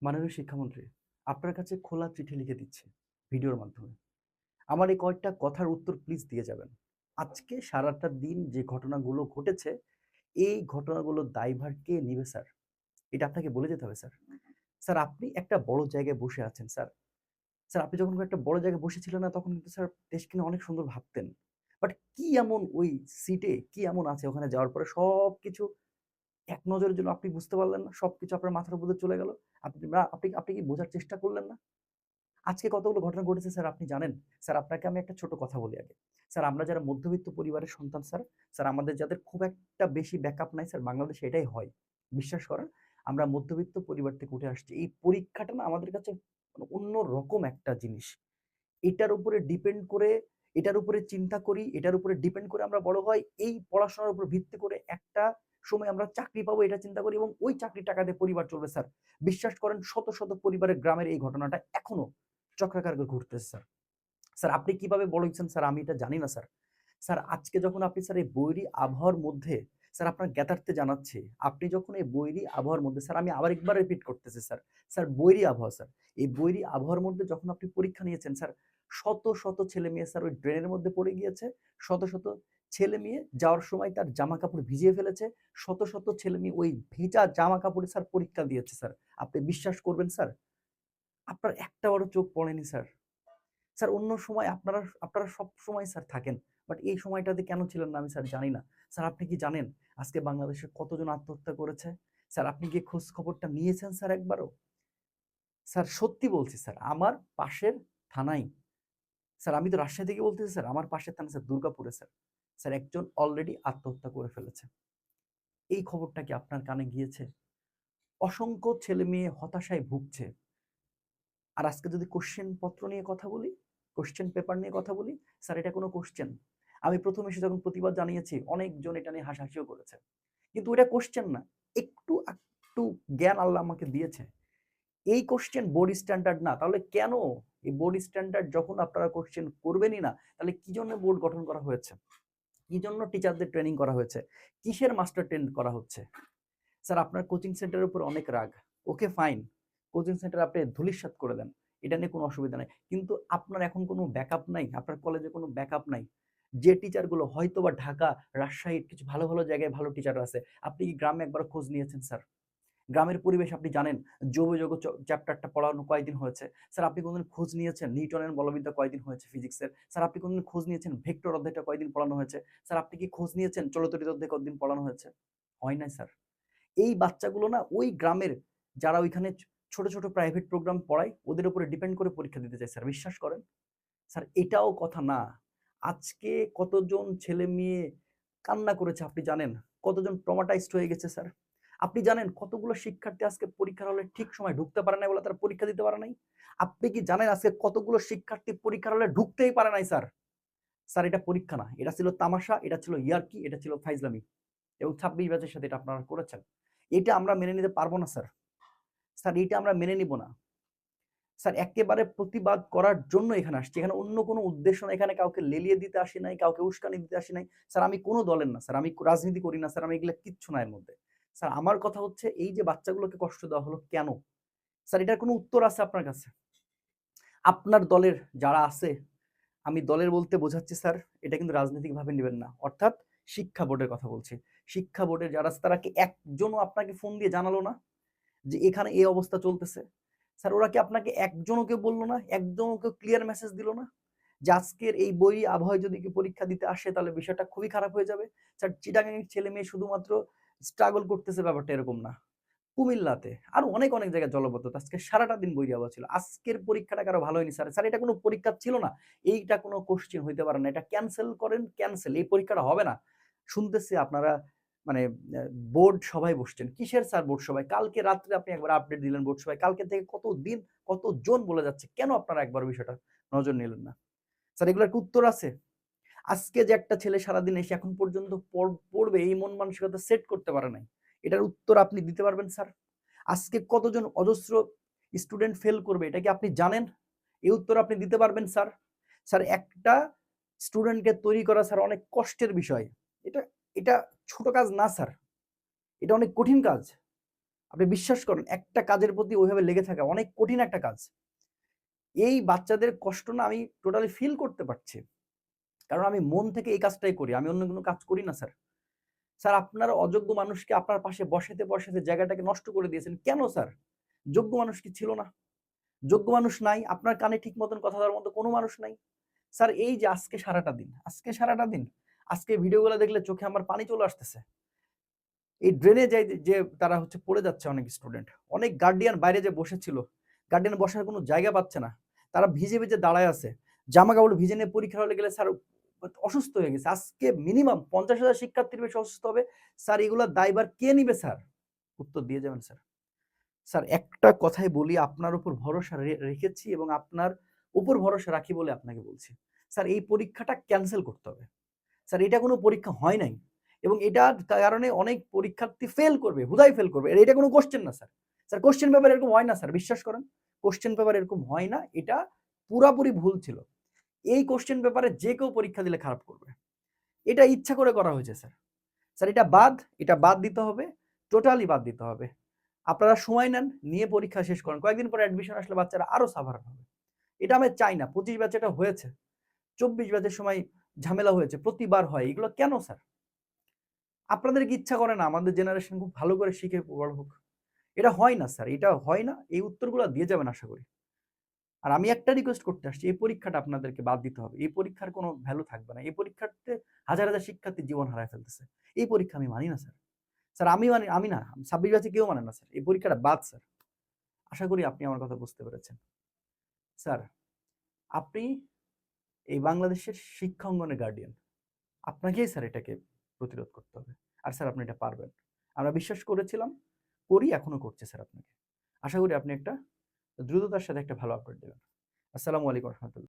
মাননীয় শিক্ষামন্ত্রী, আপনার কাছে খোলা চিঠি লিখে দিচ্ছি ভিডিওর মাধ্যমে। আমার এই কয়েকটা কথার উত্তর প্লিজ দিয়ে যাবেন। আজকে সারাটা দিন যে ঘটনাগুলো ঘটেছে, এই ঘটনাগুলোর দায়ভার কে নিবে স্যার? এটা আপনাকে বলে যেতে হবে স্যার। স্যার আপনি একটা বড় জায়গায় বসে আছেন স্যার। স্যার আপনি যখন একটা বড় জায়গায় বসেছিলেন না তখন কিন্তু স্যার দেশকে নিয়ে অনেক সুন্দর ভাবতেন। বাট কি এমন ওই সিটে কি এমন আছে ওখানে যাওয়ার পরে সবকিছু এক নজরের জন্য আপনি বুঝতে পারলেন না? সবকিছু আপনার মাথার উপর দিয়ে চলে গেল। আপনি কি বোঝার চেষ্টা করলেন না? আজকে কতগুলো ঘটনা ঘটেছে স্যার আপনি জানেন? স্যার আপনাকে আমি একটা ছোট কথা বলি আগে। স্যার আমরা যারা মধ্যবিত্ত পরিবারের সন্তান স্যার, স্যার আমাদের যাদের খুব একটা বেশি ব্যাকআপ নাই স্যার বাংলাদেশে এটাই হয়। বিশ্বাস করেন আমরা মধ্যবিত্ত পরিবার থেকে উঠে আসছি। এই পরীক্ষাটা না আমাদের কাছে মানে অন্যরকম একটা জিনিস। এটার উপরে ডিপেন্ড করে এটার উপরে চিন্তা করি, এটার উপরে ডিপেন্ড করে আমরা বড় হই। এই পড়াশোনার উপর ভিত্তি করে একটা সময় আমরা চাকরি পাবো এটা চিন্তা করি এবং ওই চাকরির টাকা দিয়ে পরিবার চলবে স্যার। বিশ্বাস করেন শত, শত পরিবারের গ্রামের এই ঘটনাটা এখনো চক্রাকার করে ঘুরতেছে স্যার। স্যার আপনি কিভাবে বড় হয়েছেন স্যার আমি এটা জানি না স্যার। স্যার আজকে যখন আপনি স্যার এই বৈরী আবহাওয়ার মধ্যে স্যার আপনার জ্ঞাতার্থে জানাচ্ছি, আপনি যখন এই বৈরী আবহাওয়ার মধ্যে স্যার আমি আবার একবার রিপিট করতেছি স্যার। স্যার বৈরী আবহাওয়া স্যার। এই বৈরী আবহাওয়ার মধ্যে যখন আপনি পরীক্ষা নিয়েছেন স্যার, শত, শত ছেলেমেয়ে স্যার ওই ড্রেনের মধ্যে পড়ে গিয়েছে। শত, শত ছেলেমেয়ে যাওয়ার সময় তার জামাকাপড় ভিজিয়ে ফেলেছে। শত, শত ছেলেমেয়ে ওই ভেজা জামাকাপড়ে স্যার পরীক্ষা দিয়েছে স্যার। আপনি বিশ্বাস করবেন স্যার? আপনার একটাবারও চোখ পড়েনি স্যার। স্যার অন্য সময় আপনারা আপনারা সবসময় স্যার থাকেন। বাট এই সময়টাতে কেন ছিলেন না আমি স্যার জানি না। স্যার আপনি কি জানেন আজকে বাংলাদেশে কতজন আত্মহত্যা করেছে? স্যার আপনি কি খোঁজ খবরটা নিয়েছেন স্যার একবারও? স্যার সত্যি বলছি স্যার আমার পাশের থানায় স্যার আমি তো রাজশাহী থেকে বলতেছি স্যার আমার পাশের থানা স্যার দুর্গাপুরে স্যার। স্যার একজন অলরেডি আত্মহত্যা করে ফেলেছে। এই খবরটা কি আপনার কানে গিয়েছে? অসংখ্য ছেলেমেয়ে হতাশায় ভুগছে। আর আজকে যদি কোশ্চেন পত্র নিয়ে কথা বলি, কোশ্চেন পেপার নিয়ে কথা বলি, স্যার এটা কোনো কোশ্চেন। আমি ১ম এসে যখন প্রতিবাদ জানিয়েছি, অনেকজন এটা নিয়ে হাসাহাসিও করেছে। কিন্তু ওইটা কোশ্চেন না। একটু আকটু জ্ঞান আল্লাহ আমাকে দিয়েছে। এই কোশ্চেন বোর্ড স্ট্যান্ডার্ড না। তাহলে কেন এই বোর্ড স্ট্যান্ডার্ড যখন আপনারা কোশ্চেন করবেনই না, তাহলে কি জন্য বোর্ড গঠন করা হয়েছে? কি জন্য টিচারদের ট্রেনিং করা হয়েছে? কিসের মাস্টার ট্রেন্ড করা হচ্ছে? স্যার আপনার কোচিং সেন্টারের উপর অনেক রাগ। Okay fine. কোচিং সেন্টার আপনি ধূলিসাৎ করে দেন। এটা নিয়ে কোনো অসুবিধা নাই। কিন্তু আপনার এখন কোনো ব্যাকআপ নাই। আপনার কলেজে কোনো ব্যাকআপ নাই। যে টিচারগুলো হয়তোবা ঢাকা, রাজশাহীর কিছু ভালো, ভালো জায়গায় ভালো টিচার আছে। আপনি কি গ্রামে একবার খোঁজ নিয়েছেন স্যার? গ্রামের পরিবেশ আপনি জানেন। যৌগ চ্যাপ্টারটা পড়ানো কয়দিন হয়েছে? স্যার আপনি কোনদিন খোঁজ নিয়েছেন নিউটনের বলবিদ্যা কয়দিন হয়েছে ফিজিক্সের? স্যার আপনি কোনদিন খোঁজ নিয়েছেন ভেক্টর অধ্যায়টা কয়দিন পড়ানো হয়েছে? স্যার আপনি কি খোঁজ নিয়েছেন চলতরিত অধ্যায় কতদিন পড়ানো হয়েছে? হয় নাই স্যার। এই বাচ্চাগুলো না ওই গ্রামের যারা ওইখানে ছোট, ছোট প্রাইভেট প্রোগ্রাম পড়ায় ওদের উপরে ডিপেন্ড করে পরীক্ষা দিতে চায় স্যার। বিশ্বাস করেন? স্যার এটাও কথা না। আজকে কতজন ছেলে-মেয়ে কান্না করেছে আপনি জানেন? কতজন ট্রমাটাইজড হয়ে গেছে স্যার? আপনি জানেন কতগুলো শিক্ষার্থী আজকে পরীক্ষার হলে ঠিক সময় ঢুকতে পারে নাই বলে তারা পরীক্ষা দিতে পারে নাই? আপনি কি জানেন আজকে কতগুলো শিক্ষার্থী পরীক্ষার হলে ঢুকতেই পারে নাই স্যার? স্যার এটা পরীক্ষা না। এটা ছিল তামাশা, এটা ছিল ইয়ার্কি, এটা ছিল ফাইজলামি। এবং ২৬ ব্যাচের সাথে এটা আপনারা করেছেন। এটা আমরা মেনে নিতে পারব না স্যার। স্যার এইটা আমরা মেনে নিব না। স্যার একেবারে প্রতিবাদ করার জন্য এখানে আসছি। এখানে অন্য কোনো উদ্দেশ্য নাই। এখানে কাউকে লেলিয়ে দিতে আসি নাই, কাউকে উস্কানি দিতে আসি নাই। স্যার আমি কোনো দলের না স্যার। আমি রাজনীতি করি না স্যার। আমি এগুলা কিচ্ছু না এর মধ্যে। স্যার আমার কথা হচ্ছে এই যে বাচ্চাগুলোকে কষ্ট দেওয়া হলো কেন? স্যার এটার কোনো উত্তর আছে আপনার কাছে? আপনার দলের যারা আছে, আমি দলের বলতে বোঝাচ্ছি স্যার, এটা কিন্তু রাজনৈতিকভাবে নিবেন না। অর্থাৎ শিক্ষা বোর্ডের কথা বলছি। শিক্ষা বোর্ডের যারা আছে তারা কি একজনও আপনাকে ফোন দিয়ে জানালো না? যে এখানে এই অবস্থা চলতেছে। স্যার ওরা কি আপনাকে একজনও কেউ বলল না? একজনও কেউ ক্লিয়ার মেসেজ দিল না? যে আজকের এই বৈরী আবহাওয়ায় যদি কেউ পরীক্ষা দিতে আসে তাহলে বিষয়টা খুবই খারাপ হয়ে যাবে। স্যার চিটাগাং এর ছেলেমেয়ে শুধুমাত্র স্ট্রাগল করতেছে ব্যাপারটা এরকম না। কুমিল্লাতে আরো অনেক, অনেক জায়গায় জলাবদ্ধতা। আজকে সারাটা দিন বৈরী আবহাওয়া ছিল। আজকের পরীক্ষাটা কারো ভালো হয়নি স্যার। স্যার এটা কোনো পরীক্ষা ছিল না। এইটা কোনো কোশ্চেন হইতে পারে না। এটা ক্যানসেল করেন, ক্যানসেল। এই পরীক্ষাটা হবে না। শুনতেছি আপনারা মানে বোর্ড সভায় বসছেন। কিসের স্যার বোর্ড সভায়? কালকে রাত্রে আপনি একবার আপডেট দিলেন বোর্ড সভায়। কালকে থেকে কতদিন, কতজন বলে যাচ্ছে। কেন আপনারা একবারও বিষয়টা নজর নিলেন না? স্যার এগুলার কি উত্তর আছে? আজকে যে একটা ছেলে সারাদিন এসে এখন পর্যন্ত পড়বে এই মন মানসিকতা সেট করতে পারে নাই। এটার উত্তর আপনি দিতে পারবেন স্যার? আজকে কতজন অজস্র স্টুডেন্ট ফেল করবে এটা কি আপনি জানেন? এই উত্তর আপনি দিতে পারবেন স্যার? স্যার একটা স্টুডেন্টকে তৈরি করা স্যার অনেক কষ্টের বিষয়। এটা এটা ছোট কাজ না স্যার। এটা অনেক কঠিন কাজ। আপনি বিশ্বাস করেন একটা কাজের প্রতি ওইভাবে লেগে থাকা অনেক কঠিন একটা কাজ। এই বাচ্চাদের কষ্ট না আমি টোটালি ফিল করতে পারছি। কারণ আমি মন থেকে এই কাজটাই করি। আমি অন্য কোনো কাজ করি না স্যার। স্যার আপনার অযোগ্য মানুষকে আপনার পাশে বসাতে জায়গাটাকে নষ্ট করে দিয়েছেন। কেন স্যার? যোগ্য মানুষ কি ছিল না? যোগ্য মানুষ নাই? আপনার কানে ঠিক মতন কথা দেওয়ার মতো কোনো মানুষ নাই? স্যার এই যে আজকে সারাটা দিন, আজকে ভিডিওগুলা দেখলে চোখে আমার পানি চলে আসতেছে। এই ড্রেনে যে তারা হচ্ছে পড়ে যাচ্ছে অনেক স্টুডেন্ট। অনেক গার্ডিয়ান বাইরে যে বসেছিল, গার্ডিয়ান বসার কোনো জায়গা পাচ্ছে না। তারা ভিজে দাঁড়ায় আছে। জামা-কাপড় ভিজে নিয়ে পরীক্ষা হলে গেলে স্যার অসুস্থ হয়ে গেছে। আজকে মিনিমাম ৫০,০০০ শিক্ষার্থীর বেশি অসুস্থ হবে। স্যার এগুলার দায়ভার কে নিবে স্যার? উত্তর দিয়ে যাবেন স্যার। স্যার একটা কথাই বলি আপনার উপর ভরসা রেখেছি এবং আপনার উপর ভরসা রাখি বলে আপনাকে বলছি। স্যার এই পরীক্ষাটা ক্যানসেল করতে হবে। স্যার এটা কোনো পরীক্ষা হয় নাই এবং এটার কারণে অনেক পরীক্ষার্থী ফেল করবে, হুদাই ফেল করবে। এটা কোনো কোয়েশ্চেন না স্যার। স্যার কোয়েশ্চেন পেপার এরকম হয় না স্যার, বিশ্বাস করেন। কোয়েশ্চেন পেপার এরকম হয় না। এটা পুরাপুরি ভুল ছিল। এই কোয়েশ্চেন পেপারে যে কেউ পরীক্ষা দিলে খারাপ করবে। এটা ইচ্ছা করে করা হয়েছে স্যার। স্যার এটা বাদ দিতে হবে। টোটালি বাদ দিতে হবে। আপনারা সময় নেন, নিয়ে পরীক্ষা শেষ করেন। কয়েকদিন পরে অ্যাডমিশন আসলে বাচ্চারা আরো সাফার হবে। এটা আমি চাই না। ২৫ ব্যাচে এটা হয়েছে। ২৪ ব্যাচের সময় ঝামেলা হয়েছে। প্রতিবার হয়। এগুলো কেন স্যার? আপনাদের কি ইচ্ছা করে না আমাদের জেনারেশন খুব ভালো করে শিখে বড় হোক? এটা হয় না স্যার। এটা হয় না। এই উত্তরগুলো দিয়ে যাবেন আশা করি। আর আমি একটা রিকোয়েস্ট করতে আসছি, এই পরীক্ষাটা আপনাদেরকে বাদ দিতে হবে। এই পরীক্ষার কোনো ভ্যালু থাকবে না। এই পরীক্ষাতে হাজার শিক্ষার্থী জীবন হারায় ফেলতেছে। এই পরীক্ষা আমি মানি না স্যার। স্যার আমি না ২৬ ব্যাচে কেউ মানে না স্যার। এই পরীক্ষাটা বাদ স্যার। আশা করি আপনি আমার কথা বুঝতে পেরেছেন। স্যার, আপনি এই বাংলাদেশের শিক্ষা অঙ্গনের গার্ডিয়ান। আপনাকেই স্যার এটাকে প্রতিরোধ করতে হবে। আর স্যার আপনি এটা পারবেন। আমরা বিশ্বাস করেছিলাম, এখনো করছি স্যার আপনাকে। আশা করি আপনি একটা দ্রুততার সাথে একটা ভালো আপডেট দেবেন। আসসালামু আলাইকুম ওয়া রাহমাতুল্লাহ।